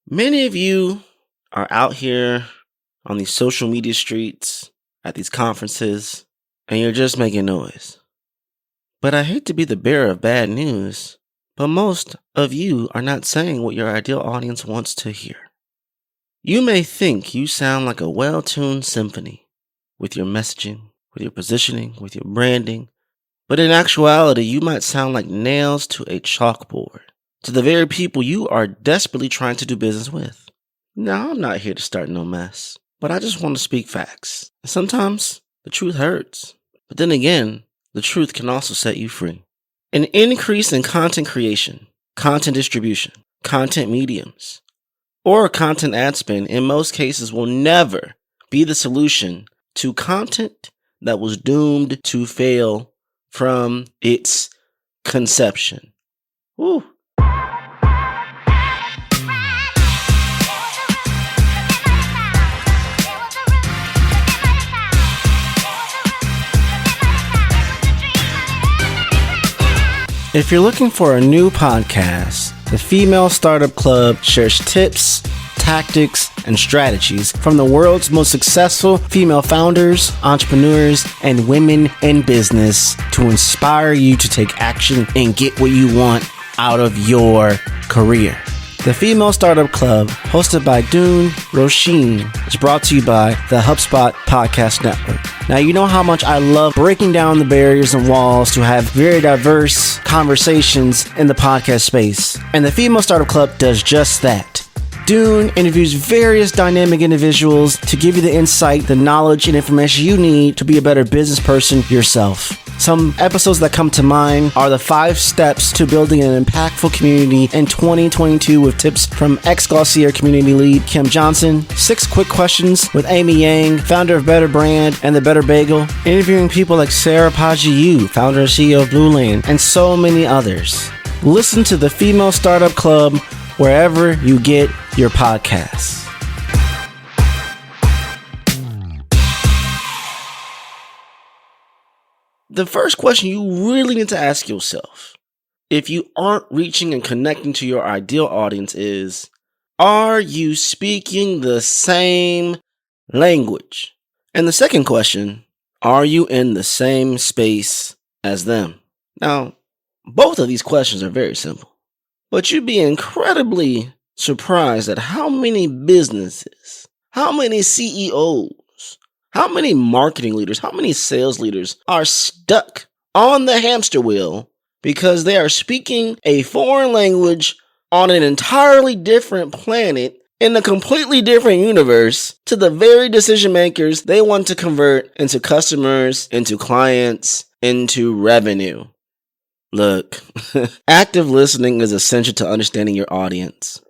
Many of you are out here on these social media streets, at these conferences, and you're just making noise. But I hate to be the bearer of bad news, but most of you are not saying what your ideal audience wants to hear. You may think you sound like a well-tuned symphony with your messaging, with your positioning, with your branding, but in actuality, you might sound like nails to a chalkboard to the very people you are desperately trying to do business with. Now, I'm not here to start no mess, but I just want to speak facts. And sometimes the truth hurts, but then again, the truth can also set you free. An increase in content creation, content distribution, content mediums, or content ad spend in most cases will never be the solution to content that was doomed to fail from its conception. Woo. If you're looking for a new podcast, the Female Startup Club shares tips, tactics, and strategies from the world's most successful female founders, entrepreneurs, and women in business to inspire you to take action and get what you want out of your career. The Female Startup Club, hosted by Dune Roisin, is brought to you by the HubSpot Podcast Network. Now, you know how much I love breaking down the barriers and walls to have very diverse conversations in the podcast space. And the Female Startup Club does just that. Dune interviews various dynamic individuals to give you the insight, the knowledge, and information you need to be a better business person yourself. Some episodes that come to mind are the 5 steps to building an impactful community in 2022 with tips from ex-Glossier community lead Kim Johnson, 6 quick questions with Amy Yang, founder of Better Brand and the Better Bagel, interviewing people like Sarah Pajiu, founder and CEO of Blue Lane, and so many others. Listen to the Female Startup Club wherever you get your podcasts. The first question you really need to ask yourself, if you aren't reaching and connecting to your ideal audience, is, are you speaking the same language? And the second question, are you in the same space as them? Now, both of these questions are very simple, but you'd be incredibly surprised at how many businesses, how many CEOs, how many marketing leaders, how many sales leaders are stuck on the hamster wheel because they are speaking a foreign language on an entirely different planet in a completely different universe to the very decision makers they want to convert into customers, into clients, into revenue. Look, active listening is essential to understanding your audience.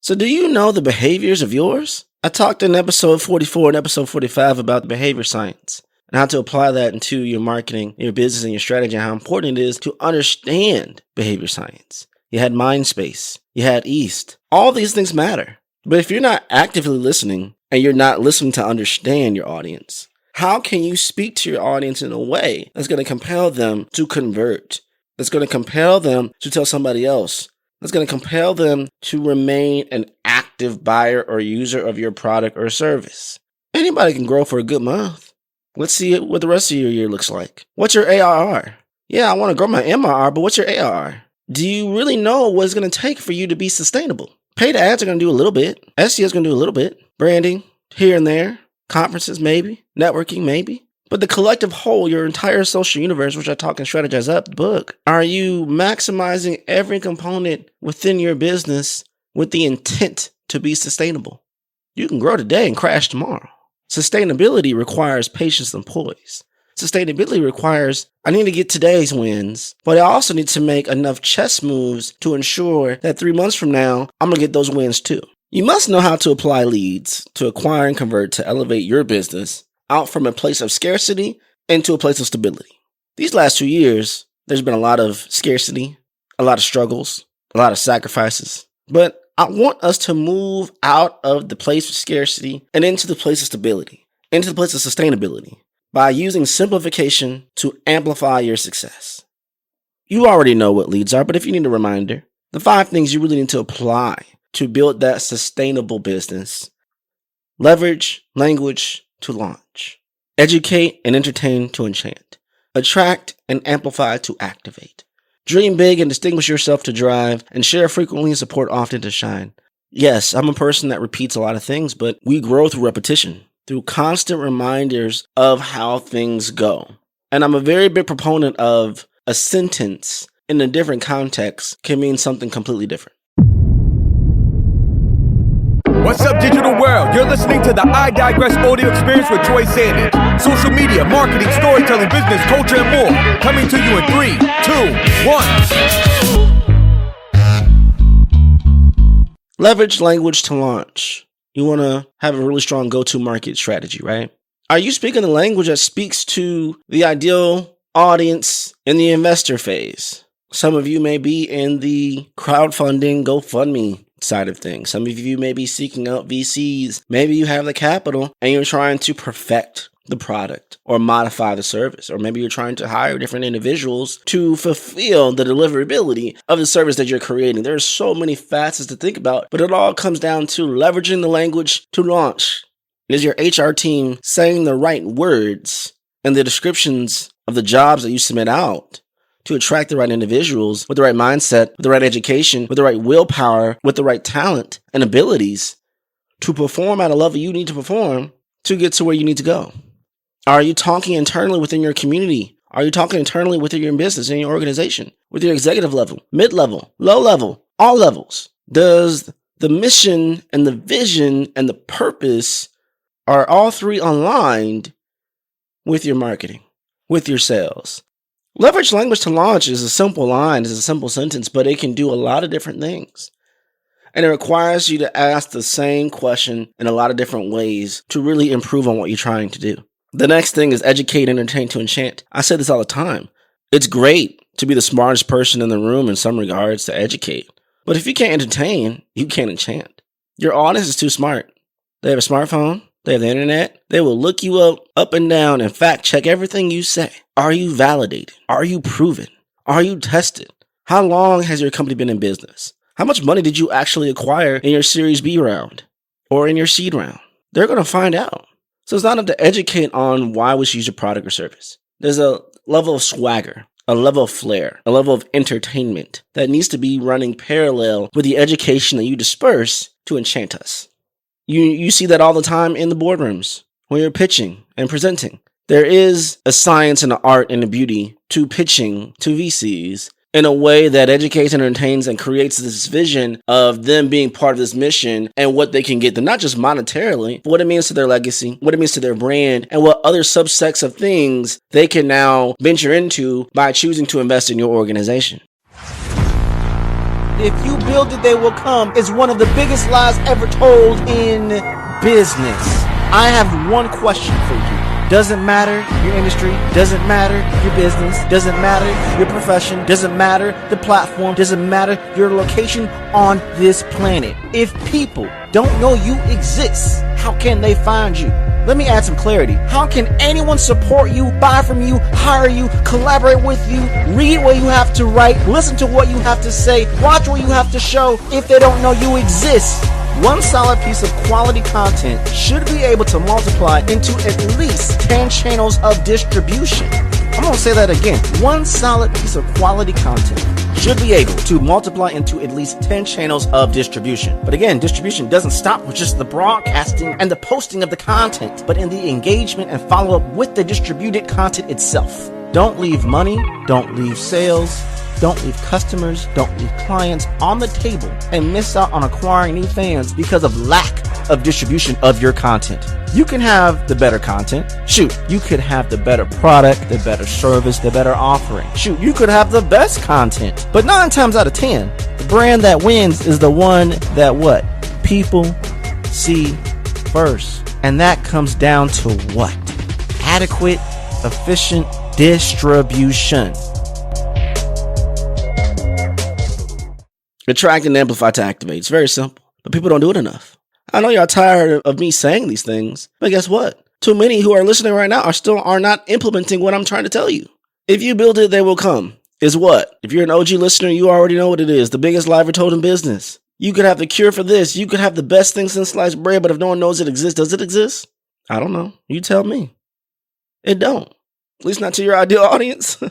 So do you know the behaviors of yours? I talked in episode 44 and episode 45 about the behavior science and how to apply that into your marketing, your business, and your strategy, and how important it is to understand behavior science. You had mind space. You had East. All these things matter. But if you're not actively listening and you're not listening to understand your audience, how can you speak to your audience in a way that's going to compel them to convert? That's going to compel them to tell somebody else. That's going to compel them to remain an active buyer or user of your product or service. Anybody can grow for a good month. Let's see what the rest of your year looks like. What's your ARR? Yeah, I want to grow my MRR, but what's your ARR? Do you really know what it's going to take for you to be sustainable? Paid ads are going to do a little bit. SEO is going to do a little bit. Branding, here and there. Conferences, maybe. Networking, maybe. But the collective whole, your entire social universe, which I talk and strategize up the book, are you maximizing every component within your business with the intent to be sustainable? You can grow today and crash tomorrow. Sustainability requires patience and poise. Sustainability requires, I need to get today's wins, but I also need to make enough chess moves to ensure that 3 months from now, I'm going to get those wins too. You must know how to apply leads to acquire and convert to elevate your business out from a place of scarcity into a place of stability. These last 2 years, there's been a lot of scarcity, a lot of struggles, a lot of sacrifices. But I want us to move out of the place of scarcity and into the place of stability, into the place of sustainability, by using simplification to amplify your success. You already know what leads are, but if you need a reminder, the 5 things you really need to apply to build that sustainable business. Leverage language to launch. Educate and entertain to enchant. Attract and amplify to activate. Dream big and distinguish yourself to drive, and share frequently and support often to shine. Yes, I'm a person that repeats a lot of things, but we grow through repetition, through constant reminders of how things go. And I'm a very big proponent of a sentence in a different context can mean something completely different. What's up, digital world? You're listening to the I Digress audio experience with Troy Sandidge. Social media, marketing, storytelling, business, culture, and more. Coming to you in 3, 2, 1. Leverage language to launch. You want to have a really strong go-to market strategy, right? Are you speaking the language that speaks to the ideal audience in the investor phase? Some of you may be in the crowdfunding, GoFundMe side of things. Some of you may be seeking out VCs. Maybe you have the capital and you're trying to perfect the product or modify the service. Or maybe you're trying to hire different individuals to fulfill the deliverability of the service that you're creating. There are so many facets to think about, but it all comes down to leveraging the language to launch. Is your HR team saying the right words and the descriptions of the jobs that you submit out to attract the right individuals with the right mindset, with the right education, with the right willpower, with the right talent and abilities to perform at a level you need to perform to get to where you need to go? Are you talking internally within your community? Are you talking internally within your business, in your organization, with your executive level, mid-level, low level, all levels? Does the mission and the vision and the purpose, are all three aligned with your marketing, with your sales? Leverage language to launch is a simple line, is a simple sentence, but it can do a lot of different things. And it requires you to ask the same question in a lot of different ways to really improve on what you're trying to do. The next thing is educate, entertain to enchant. I say this all the time. It's great to be the smartest person in the room in some regards to educate. But if you can't entertain, you can't enchant. Your audience is too smart. They have a smartphone. They have the internet. They will look you up and down and fact check everything you say. Are you validated? Are you proven? Are you tested? How long has your company been in business? How much money did you actually acquire in your Series B round or in your seed round? They're going to find out. So it's not enough to educate on why we should use your product or service. There's a level of swagger, a level of flair, a level of entertainment that needs to be running parallel with the education that you disperse to enchant us. You see that all the time in the boardrooms when you're pitching and presenting. There is a science and an art and a beauty to pitching to VCs in a way that educates and entertains and creates this vision of them being part of this mission and what they can get them, not just monetarily, but what it means to their legacy, what it means to their brand, and what other subsets of things they can now venture into by choosing to invest in your organization. If you build it, they will come is one of the biggest lies ever told in business. I have one question for you. Doesn't matter your industry, doesn't matter your business, doesn't matter your profession, doesn't matter the platform, doesn't matter your location on this planet. If people don't know you exist, how can they find you? Let me add some clarity. How can anyone support you, buy from you, hire you, collaborate with you, read what you have to write, listen to what you have to say, watch what you have to show if they don't know you exist? One solid piece of quality content should be able to multiply into at least 10 channels of distribution. I'm going to say that again. One solid piece of quality content should be able to multiply into at least 10 channels of distribution. But again, distribution doesn't stop with just the broadcasting and the posting of the content, but in the engagement and follow-up with the distributed content itself. Don't leave money, don't leave sales, don't leave customers, don't leave clients on the table and miss out on acquiring new fans because of lack of distribution of your content. You can have the better content. Shoot, you could have the better product, the better service, the better offering. Shoot, you could have the best content. But 9 times out of 10, the brand that wins is the one that what? People see first. And that comes down to what? Adequate, efficient distribution. Attract and amplify to activate. It's very simple, but people don't do it enough. I know y'all tired of me saying these things, but guess what? Too many who are listening right now are not implementing what I'm trying to tell you. If you build it, they will come. Is what? If you're an OG listener, you already know what it is. The biggest lie ever told in business. You could have the cure for this. You could have the best thing since sliced bread, but if no one knows it exists, does it exist? I don't know. You tell me. It don't. At least not to your ideal audience.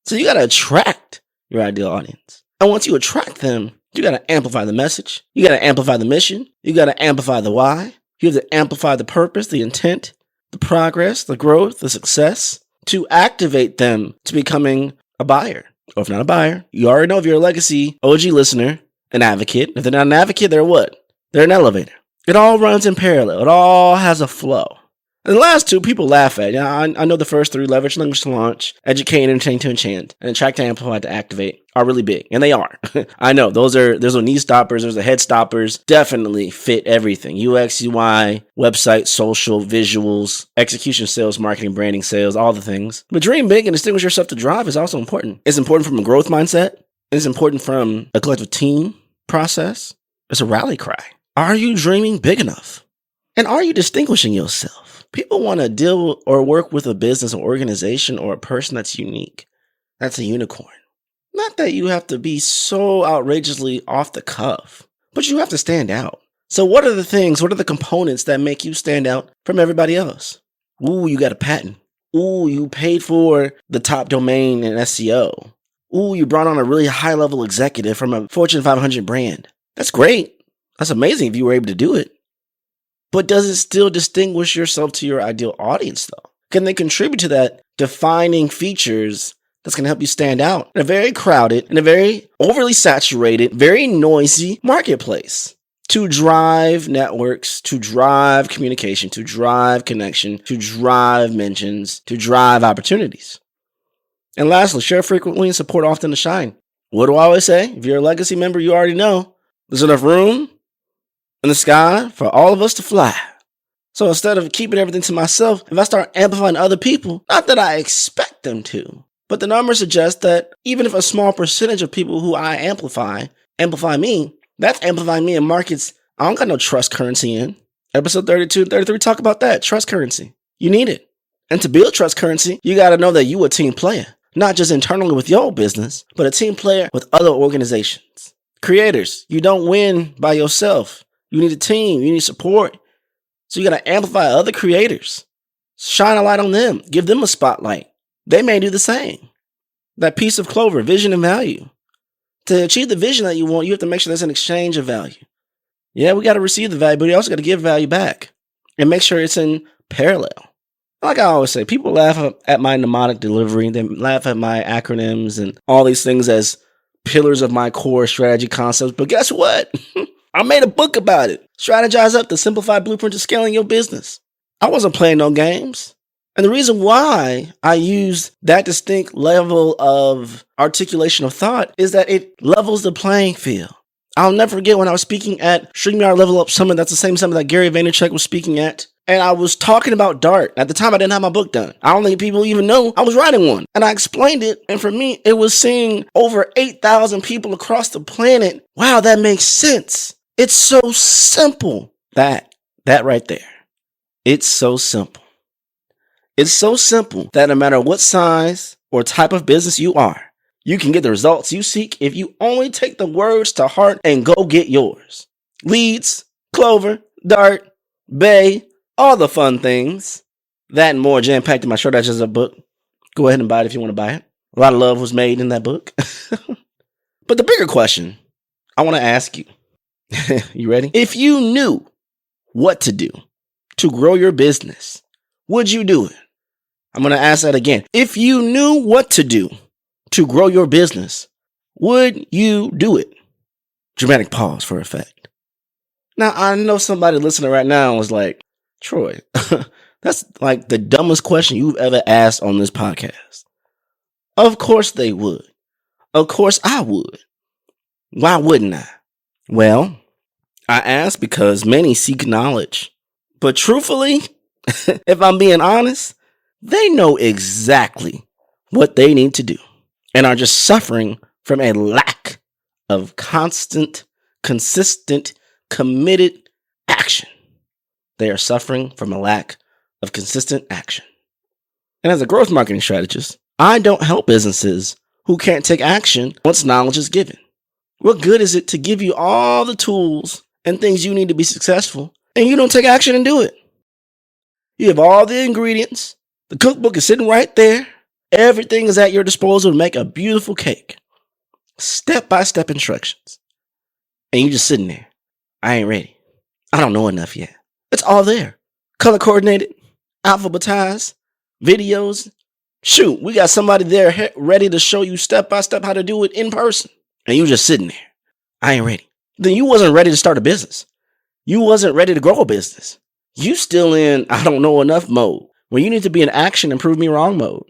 So you got to attract your ideal audience. And once you attract them, you got to amplify the message. You got to amplify the mission. You got to amplify the why. You have to amplify the purpose, the intent, the progress, the growth, the success to activate them to becoming a buyer. Or if not a buyer, you already know if you're a legacy OG listener, an advocate. If they're not an advocate, they're what? They're an elevator. It all runs in parallel. It all has a flow. And the last two, people laugh at. I know the first three, leverage language to launch, educate, entertain to enchant, and attract to amplify to activate, are really big. And they are. I know. There's no knee stoppers. There's the head stoppers. Definitely fit everything. UX, UI, website, social, visuals, execution, sales, marketing, branding, sales, all the things. But dream big and distinguish yourself to drive is also important. It's important from a growth mindset. It's important from a collective team process. It's a rally cry. Are you dreaming big enough? And are you distinguishing yourself? People want to deal or work with a business or organization or a person that's unique. That's a unicorn. Not that you have to be so outrageously off the cuff, but you have to stand out. So what are the components that make you stand out from everybody else? Ooh, you got a patent. Ooh, you paid for the top domain in SEO. Ooh, you brought on a really high-level executive from a Fortune 500 brand. That's great. That's amazing if you were able to do it. But does it still distinguish yourself to your ideal audience, though? Can they contribute to that defining features that's going to help you stand out in a very crowded, in a very overly saturated, very noisy marketplace? To drive networks, to drive communication, to drive connection, to drive mentions, to drive opportunities. And lastly, share frequently and support often to shine. What do I always say? If you're a legacy member, you already know. There's enough room in the sky for all of us to fly. So instead of keeping everything to myself, if I start amplifying other people, not that I expect them to, but the numbers suggest that even if a small percentage of people who I amplify me, that's amplifying me in markets I don't got no trust currency in. Episode 32 and 33 talk about that, trust currency. You need it. And to build trust currency, you got to know that you a team player, not just internally with your business, but a team player with other organizations. Creators, you don't win by yourself. You need a team. You need support. So you got to amplify other creators. Shine a light on them. Give them a spotlight. They may do the same. That piece of clover, vision and value. To achieve the vision that you want, you have to make sure there's an exchange of value. Yeah, we got to receive the value, but we also got to give value back. And make sure it's in parallel. Like I always say, people laugh at my mnemonic delivery. They laugh at my acronyms and all these things as pillars of my core strategy concepts. But guess what? I made a book about it. Strategize Up, the simplified blueprint to scaling your business. I wasn't playing no games. And the reason why I use that distinct level of articulation of thought is that it levels the playing field. I'll never forget when I was speaking at StreamYard Level Up Summit. That's the same summit that Gary Vaynerchuk was speaking at. And I was talking about Dart. At the time, I didn't have my book done. I don't think people even know I was writing one. And I explained it. And for me, it was seeing over 8,000 people across the planet. Wow, that makes sense. It's so simple. That right there. It's so simple. It's so simple that no matter what size or type of business you are, you can get the results you seek if you only take the words to heart and go get yours. Leads, Clover, Dart, Bay, all the fun things. That and more jam-packed in my Short Digest book. Go ahead and buy it if you want to buy it. A lot of love was made in that book. But the bigger question I want to ask you. You ready? If you knew what to do to grow your business, would you do it? I'm going to ask that again. If you knew what to do to grow your business, would you do it? Dramatic pause for effect. Now, I know somebody listening right now was like, Troy, that's like the dumbest question you've ever asked on this podcast. Of course they would. Of course I would. Why wouldn't I? Well, I ask because many seek knowledge. But truthfully, if I'm being honest, they know exactly what they need to do and are just suffering from a lack of constant, consistent, committed action. They are suffering from a lack of consistent action. And as a growth marketing strategist, I don't help businesses who can't take action once knowledge is given. What good is it to give you all the tools and things you need to be successful and you don't take action and do it? You have all the ingredients. The cookbook is sitting right there. Everything is at your disposal to make a beautiful cake. Step-by-step instructions. And you just sitting there. I ain't ready. I don't know enough yet. It's all there. Color coordinated, alphabetized, videos. Shoot, we got somebody there ready to show you step-by-step how to do it in person. And you just sitting there. I ain't ready. Then you wasn't ready to start a business. You wasn't ready to grow a business. You still in I don't know enough mode when you need to be in action and prove me wrong mode.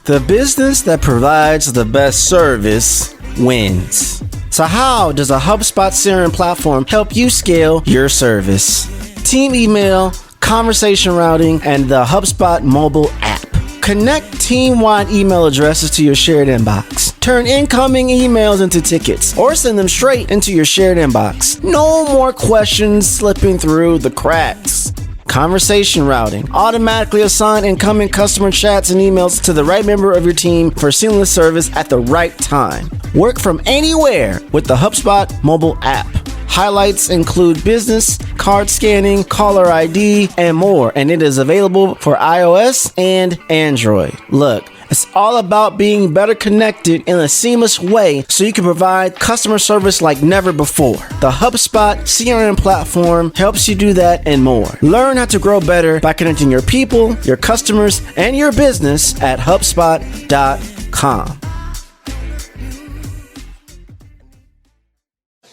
The business that provides the best service wins. So how does a HubSpot CRM platform help you scale your service? Team email, conversation routing, and the HubSpot mobile app. Connect team-wide email addresses to your shared inbox. Turn incoming emails into tickets or send them straight into your shared inbox. No more questions slipping through the cracks. Conversation routing. Automatically assign incoming customer chats and emails to the right member of your team for seamless service at the right time. Work from anywhere with the HubSpot mobile app. Highlights include business, card scanning, caller ID, and more, and it is available for iOS and Android. Look, it's all about being better connected in a seamless way so you can provide customer service like never before. The HubSpot CRM platform helps you do that and more. Learn how to grow better by connecting your people, your customers, and your business at HubSpot.com.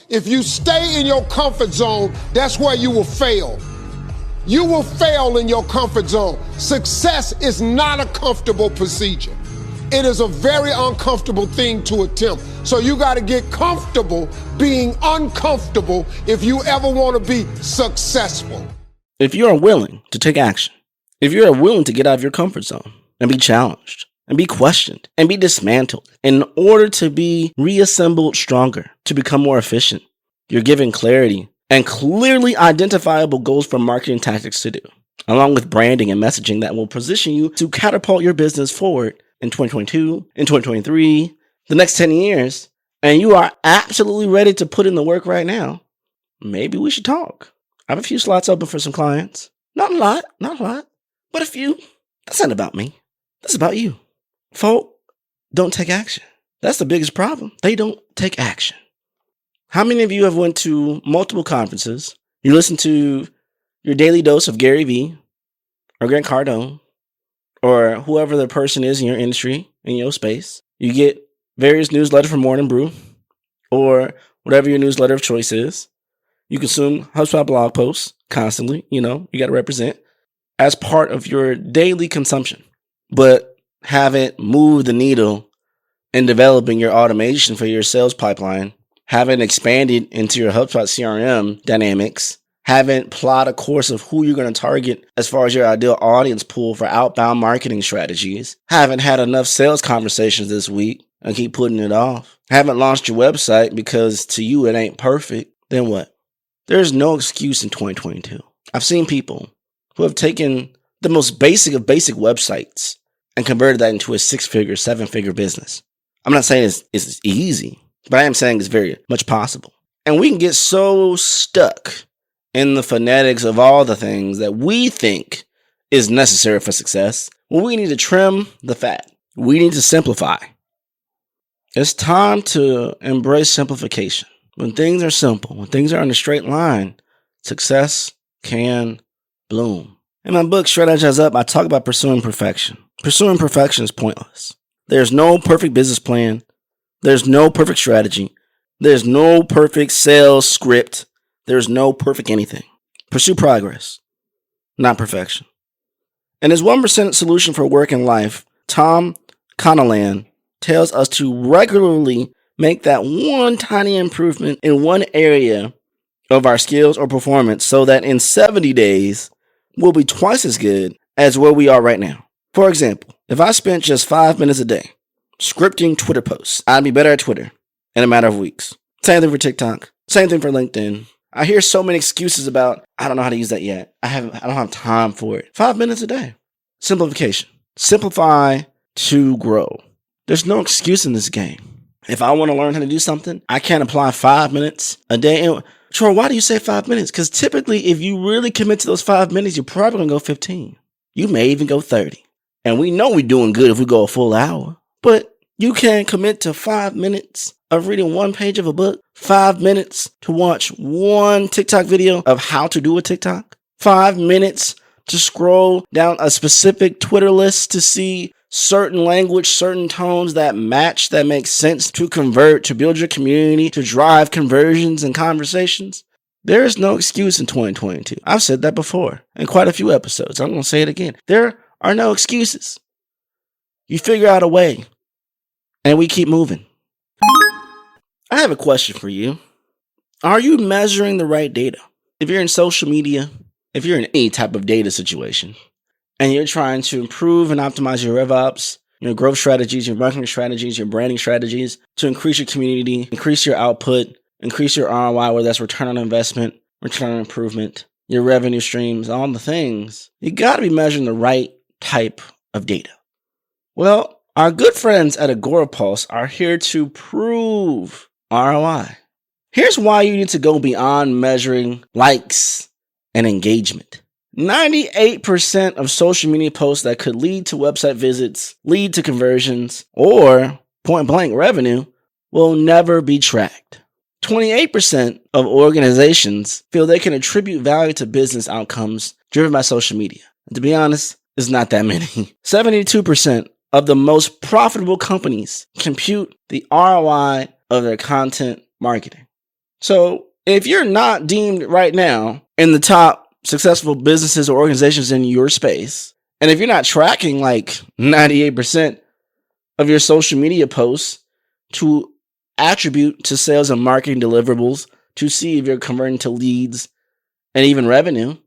If you stay in your comfort zone, that's where you will fail. You will fail in your comfort zone. Success is not a comfortable procedure. It is a very uncomfortable thing to attempt. So you got to get comfortable being uncomfortable if you ever want to be successful. If you are willing to take action, if you are willing to get out of your comfort zone and be challenged and be questioned and be dismantled in order to be reassembled stronger, to become more efficient, you're given clarity and clearly identifiable goals for marketing tactics to do, along with branding and messaging that will position you to catapult your business forward in 2022, in 2023, the next 10 years, and you are absolutely ready to put in the work right now, maybe we should talk. I have a few slots open for some clients. Not a lot, but a few. That's not about me. That's about you. Folk don't take action. That's the biggest problem. They don't take action. How many of you have went to multiple conferences? You listen to your daily dose of Gary Vee or Grant Cardone or whoever the person is in your industry, in your space. You get various newsletters from Morning Brew or whatever your newsletter of choice is. You consume HubSpot blog posts constantly. You got to represent as part of your daily consumption, but haven't moved the needle in developing your automation for your sales pipeline, haven't expanded into your HubSpot CRM dynamics, haven't plotted a course of who you're going to target as far as your ideal audience pool for outbound marketing strategies, haven't had enough sales conversations this week and keep putting it off, haven't launched your website because to you it ain't perfect, then what? There's no excuse in 2022. I've seen people who have taken the most basic of basic websites and converted that into a 6-figure, 7-figure business. I'm not saying it's easy, but I am saying it's very much possible. And we can get so stuck in the phonetics of all the things that we think is necessary for success when we need to trim the fat. We need to simplify. It's time to embrace simplification. When things are simple, when things are in a straight line, success can bloom. In my book, Strategize Up, I talk about pursuing perfection. Pursuing perfection is pointless. There's no perfect business plan. There's no perfect strategy. There's no perfect sales script. There's no perfect anything. Pursue progress, not perfection. In his 1% solution for work and life, Tom Conalan tells us to regularly make that one tiny improvement in one area of our skills or performance so that in 70 days, we'll be twice as good as where we are right now. For example, if I spent just 5 minutes a day scripting Twitter posts, I'd be better at Twitter in a matter of weeks. Same thing for TikTok. Same thing for LinkedIn. I hear so many excuses about, I don't know how to use that yet. I don't have time for it. 5 minutes a day. Simplification. Simplify to grow. There's no excuse in this game. If I want to learn how to do something, I can't apply 5 minutes a day. And Troy, why do you say 5 minutes? Because typically, if you really commit to those 5 minutes, you're probably going to go 15. You may even go 30. And we know we're doing good if we go a full hour. But you can commit to 5 minutes of reading one page of a book, 5 minutes to watch one TikTok video of how to do a TikTok, 5 minutes to scroll down a specific Twitter list to see certain language, certain tones that match, that make sense to convert, to build your community, to drive conversions and conversations. There is no excuse in 2022. I've said that before in quite a few episodes. I'm going to say it again. There are no excuses. You figure out a way, and we keep moving. I have a question for you. Are you measuring the right data? If you're in social media, if you're in any type of data situation, and you're trying to improve and optimize your RevOps, your growth strategies, your marketing strategies, your branding strategies to increase your community, increase your output, increase your ROI, whether that's return on investment, return on improvement, your revenue streams, all the things, you got to be measuring the right type of data. Well, our good friends at Agorapulse are here to prove ROI. Here's why you need to go beyond measuring likes and engagement. 98% of social media posts that could lead to website visits, lead to conversions, or point blank revenue will never be tracked. 28% of organizations feel they can attribute value to business outcomes driven by social media. And to be honest, it's not that many. 72% of the most profitable companies compute the ROI of their content marketing. So if you're not deemed right now in the top successful businesses or organizations in your space, and if you're not tracking like 98% of your social media posts to attribute to sales and marketing deliverables to see if you're converting to leads and even revenue,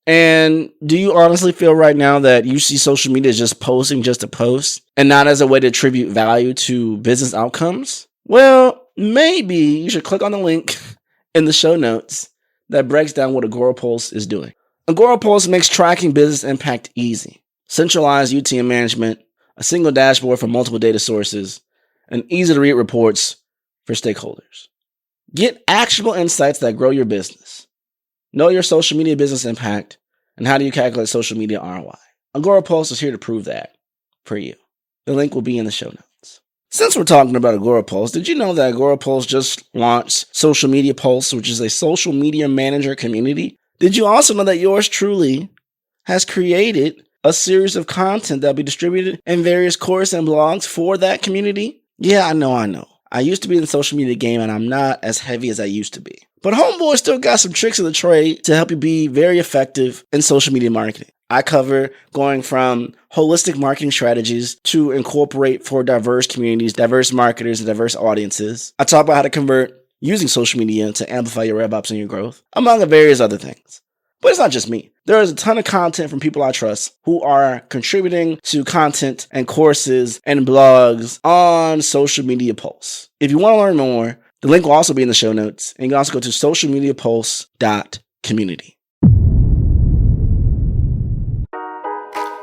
and do you honestly feel right now that you see social media as just posting just to post and not as a way to attribute value to business outcomes? Well, maybe you should click on the link in the show notes that breaks down what Agorapulse is doing. Agorapulse makes tracking business impact easy. Centralized UTM management, a single dashboard for multiple data sources, and easy-to-read reports for stakeholders. Get actionable insights that grow your business. Know your social media business impact, and how do you calculate social media ROI. Agorapulse is here to prove that for you. The link will be in the show notes. Since we're talking about Agorapulse, did you know that Agorapulse just launched Social Media Pulse, which is a social media manager community? Did you also know that yours truly has created a series of content that will be distributed in various courses and blogs for that community? Yeah, I know. I used to be in the social media game, and I'm not as heavy as I used to be. But Homeboy still got some tricks of the trade to help you be very effective in social media marketing. I cover going from holistic marketing strategies to incorporate for diverse communities, diverse marketers, and diverse audiences. I talk about how to convert using social media to amplify your RevOps and your growth, among various other things. But it's not just me. There is a ton of content from people I trust who are contributing to content and courses and blogs on Social Media Pulse. If you want to learn more, the link will also be in the show notes, and you can also go to socialmediapulse.community.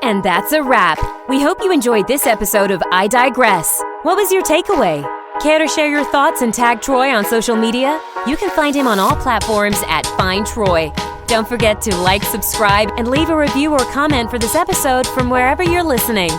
And that's a wrap. We hope you enjoyed this episode of I Digress. What was your takeaway? Care to share your thoughts and tag Troy on social media? You can find him on all platforms at Find Troy. Don't forget to like, subscribe, and leave a review or comment for this episode from wherever you're listening.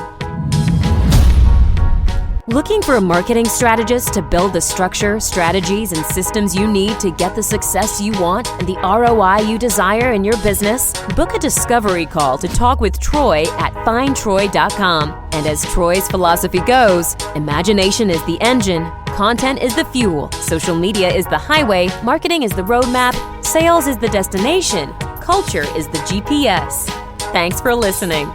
Looking for a marketing strategist to build the structure, strategies, and systems you need to get the success you want and the ROI you desire in your business? Book a discovery call to talk with Troy at findtroy.com. And as Troy's philosophy goes, imagination is the engine, content is the fuel, social media is the highway, marketing is the roadmap, sales is the destination, culture is the GPS. Thanks for listening.